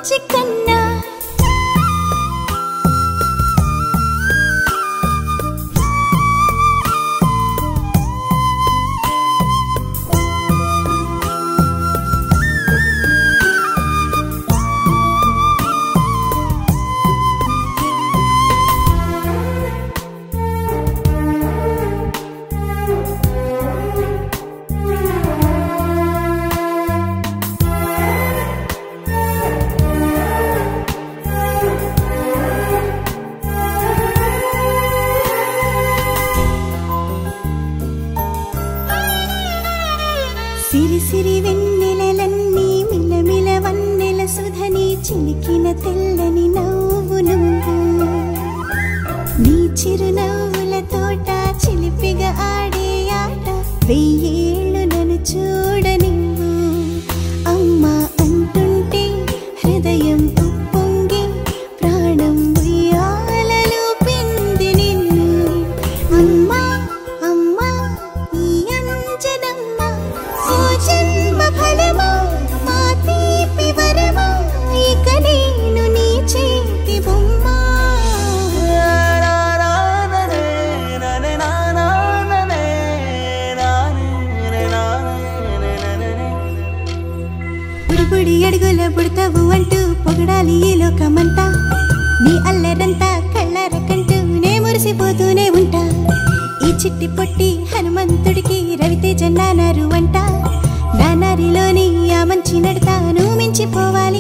చికన్నా సిరి సిరి వెన్నెలలన్నీ మిలమిల వన్నెల సుధని చిలికిన తెల్లని నవ్వు నువ్వు నీ చిరునవ్వుల తోట చిలిపిగా ఆడే ఆట వెయ్యేళ్ళు నన్ను చూడ నువ్వు అమ్మా అంటుంటే హృదయం ఉప్పొంగి ప్రాణం ఉయ్యాలలో పిండి నిన్ను అమ్మా అమ్మా ఈ అంజనమ్మ జన్మ ఫలమా మా తీపి వరమా ఇక నేను నీ చేతి బొమ్మ బుడిబుడి అడుగుల పుడతావు అంటూ పొగడాలి ఈ లోకమంతా నీ అల్లరంతా కళ్ళరకంటూ నే మురిసిపోతూనే ఉంటా ఈ చిట్టి పొట్టి హనుమంతుడికి రవితేజ నానారు అంట నానారిలోని ఆ మంచి నడతాను మించిపోవాలి